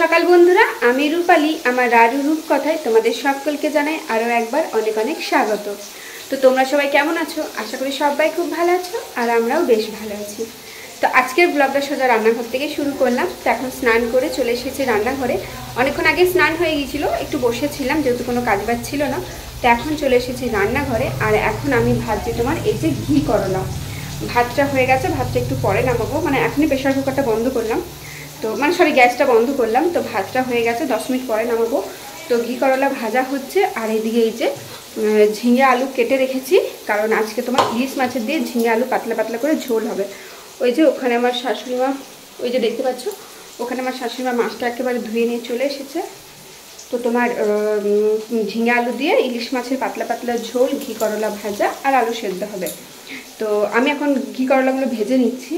সকাল বন্ধুরা, আমি রূপালী। আমার রারু রূপকথায় তোমাদের সকলকে জানাই আরও একবার অনেক অনেক স্বাগত। তো তোমরা সবাই কেমন আছো? আশা করি সবাই খুব ভালো আছো, আর আমরাও বেশ ভালো আছি। তো আজকের ব্লগটা সোজা রান্নাঘর থেকে শুরু করলাম। তো এখন স্নান করে চলে এসেছি রান্নাঘরে। অনেকক্ষণ আগে স্নান হয়ে গিয়েছিল, একটু বসেছিলাম যেহেতু কোনো কাজ বাজ ছিল না। তো এখন চলে এসেছি রান্নাঘরে, আর এখন আমি ভাজছি তোমার এই যে ঘি করলা। ভাতটা হয়ে গেছে, ভাতটা একটু পরে নামাবো, মানে এখনই প্রেশার কুকারটা বন্ধ করলাম। তো মানে সরি, গ্যাসটা বন্ধ করলাম। তো ভাতটা হয়ে গেছে, 10 মিনিট পরে নামাবো। তো ঘি করলা ভাজা হচ্ছে, আর এইদিকে এই যে ঝিঙে আলু কেটে রেখেছি, কারণ আজকে তোমার ইলিশ মাছের দিয়ে ঝিঙে আলু পাতলা পাতলা করে ঝোল হবে। ওই যে ওখানে আমার শাশুড়িমা, ওই যে দেখতে পাচ্ছ ওখানে আমার শাশুড়িমা মাছটা একেবারে ধুয়ে নিয়ে চলে এসেছে। তো তোমার ঝিঙে আলু দিয়ে ইলিশ মাছের পাতলা পাতলা ঝোল, ঘি করলা ভাজা আর আলু সেদ্ধ হবে। তো আমি এখন ঘি করলাগুলো ভেজে নিচ্ছি।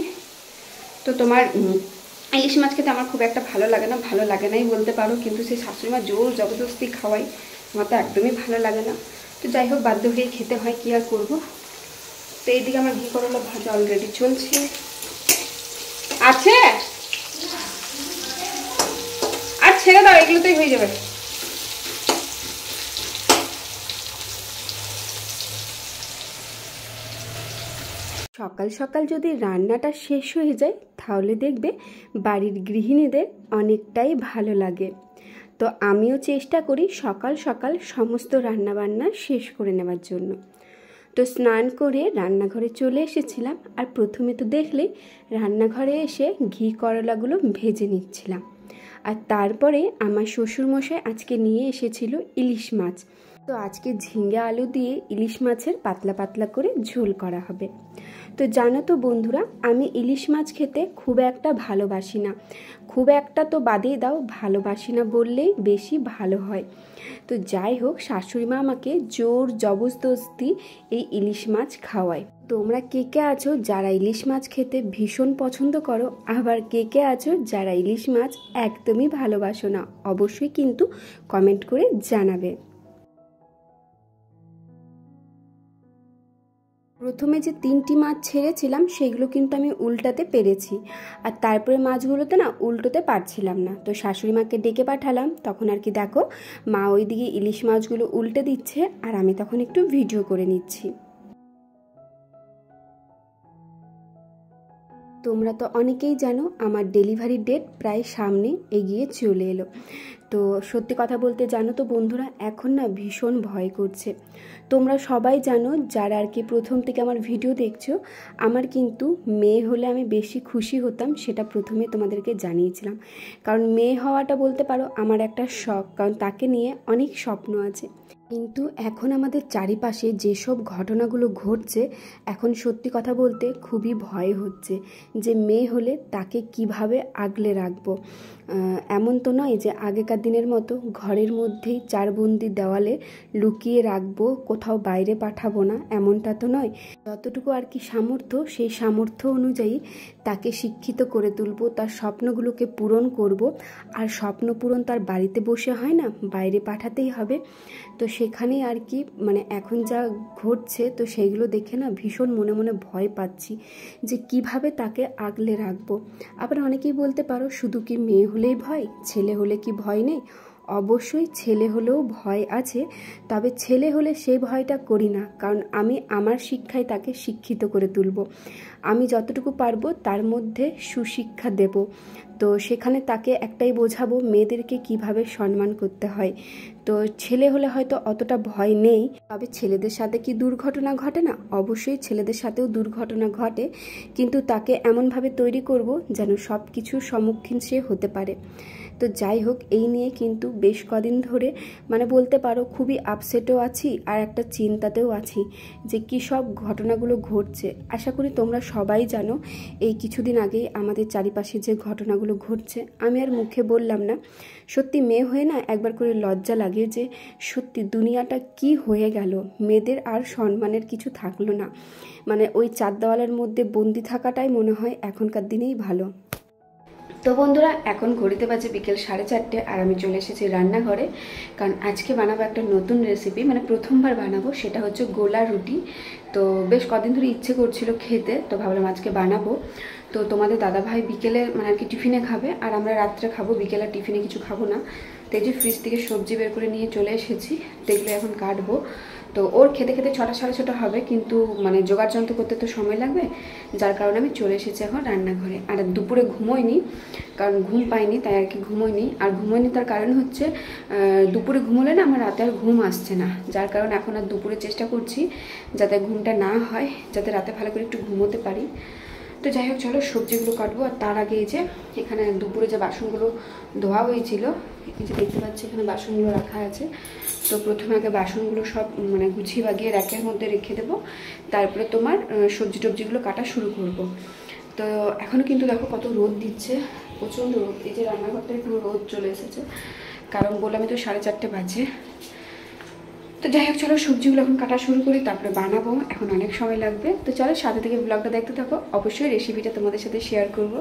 তো তোমার ইলিশ মাছ খেতে আমার খুব একটা ভালো লাগে না, ভালো লাগে নাই বলতে পারো, কিন্তু সেই শাশুড়িমা জোর জবরদস্তি খাওয়াই, আমার তো একদমই ভালো লাগে না। তো যাই হোক, বাধ্য হয়ে খেতে হয়, কী আর করবো। তো এইদিকে আমার ঘি করলা ভাজা অলরেডি চলছে। আছে আর ছেড়ে দাও, এগুলোতেই হয়ে যাবে। সকাল সকাল যদি রান্নাটা শেষ হয়ে যায় তাহলে দেখবে বাড়ির গৃহিণীদের অনেকটাই ভালো লাগে। তো আমিও চেষ্টা করি সকাল সকাল সমস্ত রান্নাবান্না শেষ করে নেওয়ার জন্য। তো স্নান করে রান্নাঘরে চলে এসেছিলাম, আর প্রথমে তো দেখলে রান্নাঘরে এসে ঘি করলাগুলো ভেজে নিচ্ছিলাম। আর তারপরে আমার শ্বশুরমশাই আজকে নিয়ে এসেছিল ইলিশ মাছ। তো আজকে ঝিঙে আলু দিয়ে ইলিশ মাছের পাতলা পাতলা করে ঝোল করা হবে। তো জানো তো বন্ধুরা, আমি ইলিশ মাছ খেতে খুব একটা ভালোবাসি না, খুব একটা তো বাদেই দাও, ভালোবাসি না বললেই বেশি ভালো হয়। তো যাই হোক, শাশুড়িমা আমাকে জোর জবরদস্তি এই ইলিশ মাছ খাওয়ায়। তোমরা কে কে আছো যারা ইলিশ মাছ খেতে ভীষণ পছন্দ করো, আবার কে কে আছো যারা ইলিশ মাছ একদমই ভালোবাসো না, অবশ্যই কিন্তু কমেন্ট করে জানাবে। প্রথমে যে 3টি মাছ ছেড়েছিলাম সেগুলো কিন্তু আমি উল্টাতে পেরেছি, আর তারপরে মাছগুলোতে না উল্টোতে পারছিলাম না। তো শাশুড়ি মাকে ডেকে পাঠালাম, তখন আর কি দেখো মা ওইদিকে ইলিশ মাছগুলো উল্টে দিচ্ছে, আর আমি তখন একটু ভিডিও করে নিচ্ছি। তোমরা তো অনেকেই জানো আমার ডেলিভারি ডেট প্রায় সামনে এগিয়ে চলে এলো। তো সত্যি কথা বলতে জানো তো বন্ধুরা, এখন না ভীষণ ভয় করছে। তোমরা সবাই জানো যারা আর কি প্রথম থেকে আমার ভিডিও দেখছো, আমার কিন্তু মেয়ে হলে আমি বেশি খুশি হতাম, সেটা প্রথমে তোমাদেরকে জানিয়েছিলাম। কারণ মেয়ে হওয়াটা বলতে পারো আমার একটা শখ, কারণ তাকে নিয়ে অনেক স্বপ্ন আছে। কিন্তু এখন আমাদের চারিপাশে যেসব ঘটনাগুলো ঘটছে, এখন সত্যি কথা বলতে খুবই ভয় হচ্ছে যে মেয়ে হলে তাকে কিভাবে আগলে রাখবো। এমন তো নয় যে আগেকার দিনের মতো ঘরের মধ্যেই চারবন্দি দেওয়ালে লুকিয়ে রাখবো, কোথাও বাইরে পাঠাবো না, এমনটা তো নয়। যতটুকু আর কি সামর্থ্য, সেই সামর্থ্য অনুযায়ী তাকে শিক্ষিত করে তুলবো, তার স্বপ্নগুলোকে পূরণ করব। আর স্বপ্ন পূরণ তার বাড়িতে বসে হয় না, বাইরে পাঠাতেই হবে। তো সেখানেই আর কি মানে এখন যা ঘটছে, তো সেইগুলো দেখে না ভীষণ মনে মনে ভয় পাচ্ছি যে কিভাবে তাকে আগলে রাখবো। আবার অনেকেই বলতে পারো শুধু কি মেয়ে হলেই ভয়, ছেলে হলে কি ভয় নেই? অবশ্যই ছেলে হলেও ভয় আছে, তবে ছেলে হলে সেই ভয়টা করি না, কারণ আমি আমার শিক্ষায় তাকে শিক্ষিত করে তুলব। আমি যতটুকু পারবো তার মধ্যে সুশিক্ষা দেব। তো সেখানে তাকে একটাই বোঝাবো মেয়েদেরকে কিভাবে সম্মান করতে হয়। তো ছেলে হলে হয়তো অতটা ভয় নেই, তবে ছেলেদের সাথে কি দুর্ঘটনা ঘটে না? অবশ্যই ছেলেদের সাথেও দুর্ঘটনা ঘটে, কিন্তু তাকে এমনভাবে তৈরি করব যেন সব কিছুর সম্মুখীন সে হতে পারে। তো যাই হোক, এই নিয়ে কিন্তু বেশ কদিন ধরে মানে বলতে পারো খুবই আপসেটও আছি, আর একটা চিন্তাতেও আছি যে কী সব ঘটনাগুলো ঘটছে। আশা করি তোমরা সবাই জানো এই কিছুদিন আগেই আমাদের চারিপাশে যে ঘটনাগুলো ঘটছে, আমি আর মুখে বললাম না। সত্যি মেয়ে হয়ে না একবার করে লজ্জা লাগে যে সত্যি দুনিয়াটা কি হয়ে গেল, মেয়েদের আর সম্মানের কিছু থাকলো না। মানে ওই চার দেওয়ালের মধ্যে বন্দি থাকাটাই মনে হয় এখনকার দিনেই ভালো। তো বন্ধুরা এখন ঘড়িতে বাজে বিকেল 4:30 আর আমি চলে এসেছি রান্নাঘরে, কারণ আজকে বানাবো একটা নতুন রেসিপি, মানে প্রথমবার বানাবো। সেটা হচ্ছে গোলা রুটি। তো বেশ কদিন ধরে ইচ্ছে করছিল খেতে, তো ভাবলাম আজকে বানাবো। তো তোমাদের দাদাভাই বিকেলে মানে আর কি টিফিনে খাবে, আর আমরা রাত্রে খাবো, বিকেলে টিফিনে কিছু খাবো না। তো এই যে ফ্রিজ থেকে সবজি বের করে নিয়ে চলে এসেছি, তো এগুলো এখন কাটবো। তো ওর খেতে খেতে 6টা 6:30 হবে, কিন্তু মানে জোগাড় যন্ত্র করতে তো সময় লাগবে, যার কারণে আমি চলে এসেছি এখন রান্নাঘরে। আর দুপুরে ঘুমোইনি, কারণ ঘুম পাইনি, তাই আর কি ঘুমোইনি। আর ঘুমোইনি তার কারণ হচ্ছে দুপুরে ঘুমোলে না আমার রাতে আর ঘুম আসছে না, যার কারণে এখন আর দুপুরে চেষ্টা করছি যাতে ঘুমটা না হয়, যাতে রাতে ভালো করে একটু ঘুমোতে পারি। তো যাই হোক, চলো সবজিগুলো কাটবো। আর তার আগে এই যে এখানে দুপুরে যে বাসনগুলো ধোয়া হয়েছিল, এই যে দেখতে পাচ্ছি এখানে বাসনগুলো রাখা আছে। তো প্রথমে আগে বাসনগুলো সব মানে গুছিয়ে বাগিয়ে র্যাকের মধ্যে রেখে দেবো, তারপরে তোমার সবজি টবজিগুলো কাটা শুরু করব। তো এখনও কিন্তু দেখো কত রোদ দিচ্ছে, প্রচণ্ড রোদ। এই যে রান্নাঘরটা এখানে রোদ চলে এসেছে, কারণ বললাম তো 4:30 বাজে। তো যাই হোক, চলো সবজিগুলো এখন কাটা শুরু করি, তারপরে বানাবো। এখন অনেক সময় লাগবে। তো চলো সাথে থেকে ব্লগটা দেখতে থাকো, অবশ্যই রেসিপিটা তোমাদের সাথে শেয়ার করব।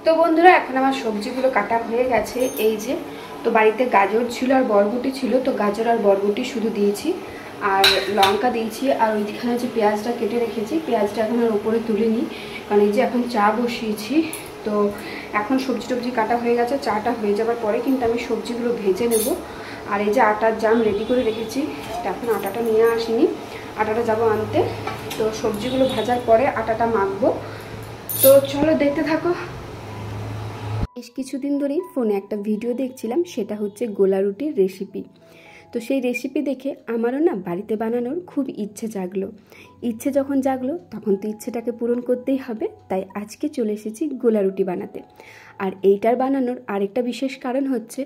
তো বন্ধুরা এখন আমার সবজিগুলো কাটা হয়ে গেছে। এই যে, তো বাড়িতে গাজর ছিল আর বরবটি ছিল, তো গাজর আর বরবটি শুধু দিয়েছি, আর লঙ্কা দিয়েছি। আর ওইখানে যে পেঁয়াজটা কেটে রেখেছি, পেঁয়াজটা এখন আর উপরে তুলে নিই, কারণ এই যে এখন চা বসিয়েছি। তো এখন সবজি টবজি কাটা হয়ে গেছে, চাটা হয়ে যাবার পরে কিন্তু আমি সবজিগুলো ভেজে নেব। আর এই যে আটার জাম রেডি করে রেখেছি, এখন আটাটা নিয়ে আসিনি, আটাটা যাবো আনতে। তো সবজিগুলো ভাজার পরে আটাটা মাখবো। তো চলো দেখতে থাকো। বেশ কিছুদিন ধরেই ফোনে একটা ভিডিও দেখছিলাম, সেটা হচ্ছে গোলা রুটির রেসিপি। তো সেই রেসিপি দেখে আমারও না বাড়িতে বানানোর খুব ইচ্ছে জাগলো। ইচ্ছে যখন জাগলো তখন তো ইচ্ছেটাকে পূরণ করতেই হবে, তাই আজকে চলে এসেছি গোলা রুটি বানাতে। আর এইটার বানানোর আরেকটা বিশেষ কারণ হচ্ছে,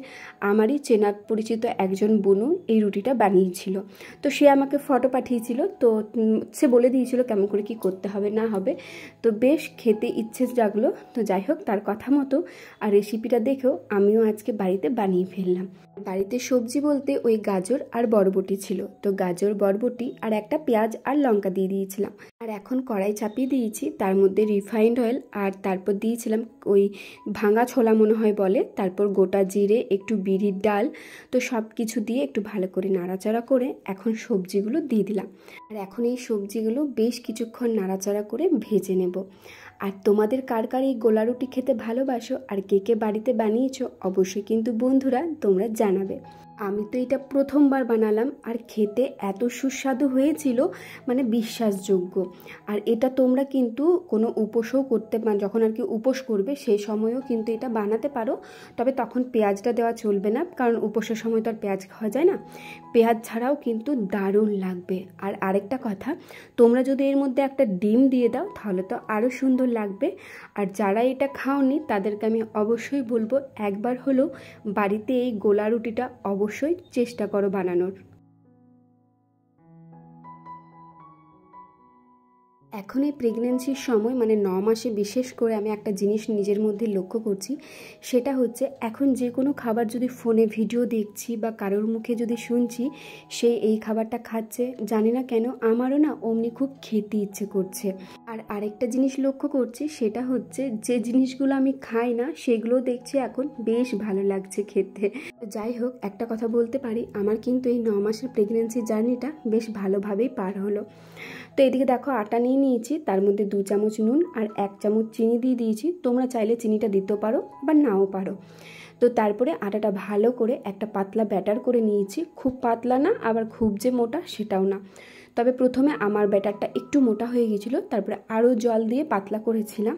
আমারই চেনা পরিচিত একজন বোনও এই রুটিটা বানিয়েছিল। তো সে আমাকে ফটো পাঠিয়েছিল, তো সে বলে দিয়েছিল কেমন করে কি করতে হবে না হবে। তো বেশ খেতে ইচ্ছে জাগলো। তো যাই হোক, তার কথা মতো আর রেসিপিটা দেখেও আমিও আজকে বাড়িতে বানিয়ে ফেললাম। বাড়িতে সবজি বলতে ওই গাজর আর বরবটি ছিল, তো গাজর বরবটি আর একটা পেঁয়াজ আর লঙ্কা দিয়ে দিয়েছিলাম। আর এখন কড়াই চাপিয়ে দিয়েছি, তার মধ্যে রিফাইন্ড অয়েল, আর তারপর দিয়েছিলাম ওই ভাঙা ছোলা মনে হয় বলে, তারপর গোটা জিরে, একটু বিরির ডাল। তো সব কিছু দিয়ে একটু ভালো করে নাড়াচাড়া করে এখন সবজিগুলো দিয়ে দিলাম। আর এখন এই সবজিগুলো বেশ কিছুক্ষণ নাড়াচাড়া করে ভেজে নেব। আর তোমাদের কার কার এই গোলা রুটি খেতে ভালোবাসো আর কে কে বাড়িতে বানিয়েছো, অবশ্যই কিন্তু বন্ধুরা তোমরা জানাবে। আমি তো এটা প্রথমবার বানালাম, আর খেতে এত সুস্বাদু হয়েছিল, মানে বিশ্বাসযোগ্য। আর এটা তোমরা কিন্তু কোনো উপোসও করতে, মানে যখন আর কি উপোস করবে সেই সময়ও কিন্তু এটা বানাতে পারো। তবে তখন পেঁয়াজটা দেওয়া চলবে না, কারণ উপোসের সময় তো আর পেঁয়াজ খাওয়া যায় না। পেঁয়াজ ছাড়াও কিন্তু দারুণ লাগবে। আর আরেকটা কথা, তোমরা যদি এর মধ্যে একটা ডিম দিয়ে দাও তাহলে তো আরও সুন্দর লাগবে। আর যারা এটা খাওনি তাদেরকে আমি অবশ্যই বলবো, একবার হলেও বাড়িতে এই গোলা রুটিটা অবশ্যই চেষ্টা করো বানানোর। এখন এই প্রেগনেন্সির সময় মানে 9 মাসে বিশেষ করে আমি একটা জিনিস নিজের মধ্যে লক্ষ্য করছি, সেটা হচ্ছে এখন যে কোনো খাবার যদি ফোনে ভিডিও দেখছি বা কারোর মুখে যদি শুনছি সে এই খাবারটা খাচ্ছে, জানি না কেন আমারও না অমনি খুব খেতে ইচ্ছে করছে। আর আরেকটা জিনিস লক্ষ্য করছি, সেটা হচ্ছে যে জিনিসগুলো আমি খাই না সেগুলো দেখছি এখন বেশ ভালো লাগছে খেতে। যাই হোক, একটা কথা বলতে পারি, আমার কিন্তু এই 9 মাসের প্রেগনেন্সি জার্নিটা বেশ ভালোভাবেই পার হলো। তো এদিকে দেখো আটা নিয়ে নিয়েছি, তার মধ্যে 2 চামচ নুন আর 1 চামচ চিনি দিয়ে দিয়েছি। তোমরা চাইলে চিনিটা দিতেও পারো বা নাও পারো। তো তারপরে আটাটা ভালো করে একটা পাতলা ব্যাটার করে নিয়েছি, খুব পাতলা না আবার খুব যে মোটা সেটাও না। তবে প্রথমে আমার ব্যাটারটা একটু মোটা হয়ে গিয়েছিলো, তারপরে আরও জল দিয়ে পাতলা করেছিলাম।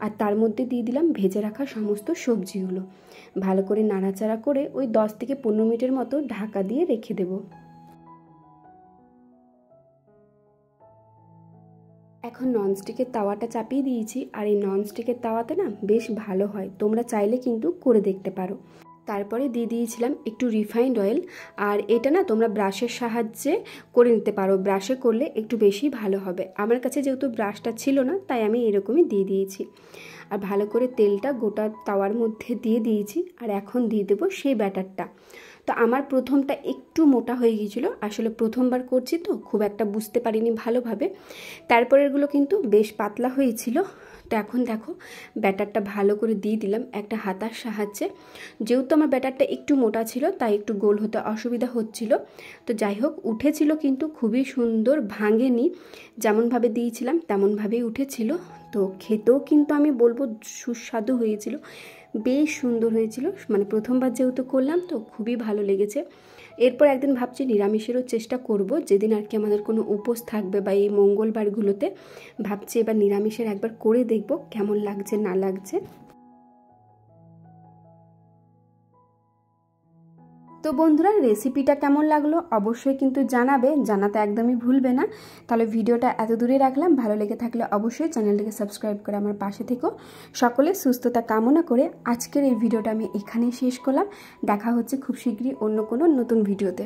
আর তার মধ্যে দিয়ে দিলাম ভেজে রাখা সমস্ত সবজিগুলো। ভালো করে নাড়াচাড়া করে ওই 10 থেকে 15 মিনিটের মতো ঢাকা দিয়ে রেখে দেবো। এখন ননস্টিকের তাওয়াটা চাপিয়ে দিয়েছি, আর এই ননস্টিকের তাওয়াতে না বেশ ভালো হয়, তোমরা চাইলে কিন্তু করে দেখতে পারো। তারপরে দিয়ে দিয়েছিলাম একটু রিফাইন্ড অয়েল, আর এটা না তোমরা ব্রাশের সাহায্যে করে নিতে পারো, ব্রাশে করলে একটু বেশি ভালো হবে। আমার কাছে যেহেতু ব্রাশটা ছিল না তাই আমি এরকমই দিয়ে দিয়েছি। আর ভালো করে তেলটা গোটা তাওয়ার মধ্যে দিয়ে দিয়েছি, আর এখন দিয়ে দেবো সেই ব্যাটারটা। তো আমার প্রথমটা একটু মোটা হয়ে গিয়েছিলো, আসলে প্রথমবার করছি তো খুব একটা বুঝতে পারিনি ভালোভাবে। তারপরেরগুলো কিন্তু বেশ পাতলা হয়েছিল। তো এখন দেখো ব্যাটারটা ভালো করে দিয়ে দিলাম একটা হাতার সাহায্যে। যেহেতু আমার ব্যাটারটা একটু মোটা ছিল তাই একটু গোল হতে অসুবিধা হচ্ছিল। তো যাই হোক উঠেছিল, কিন্তু খুবই সুন্দর, ভাঙেনি, যেমনভাবে দিয়েছিলাম তেমনভাবেই উঠেছিল। তো খেতেও কিন্তু আমি বলবো সুস্বাদু হয়েছিল, বেশ সুন্দর হয়েছিল। মানে প্রথমবার যেহেতু করলাম তো খুবই ভালো লেগেছে। এরপর একদিন ভাবছি নিরামিষেরও চেষ্টা করব, যেদিন আর কি আমাদের কোনো উপোস থাকবে বা এই মঙ্গলবারগুলোতে ভাবছি এবার নিরামিষের একবার করে দেখব কেমন লাগছে না লাগছে। তো বন্ধুরা রেসিপিটা কেমন লাগলো অবশ্যই কিন্তু জানাবে, জানাতে একদমই ভুলবে না। তাহলে ভিডিওটা এত দূরে রাখলাম, ভালো লেগে থাকলে অবশ্যই চ্যানেলটাকে সাবস্ক্রাইব করে আমার পাশে থেকো। সকলের সুস্থতা কামনা করে আজকের এই ভিডিওটা আমি এখানেই শেষ করলাম। দেখা হচ্ছে খুব শীঘ্রই অন্য কোনো নতুন ভিডিওতে।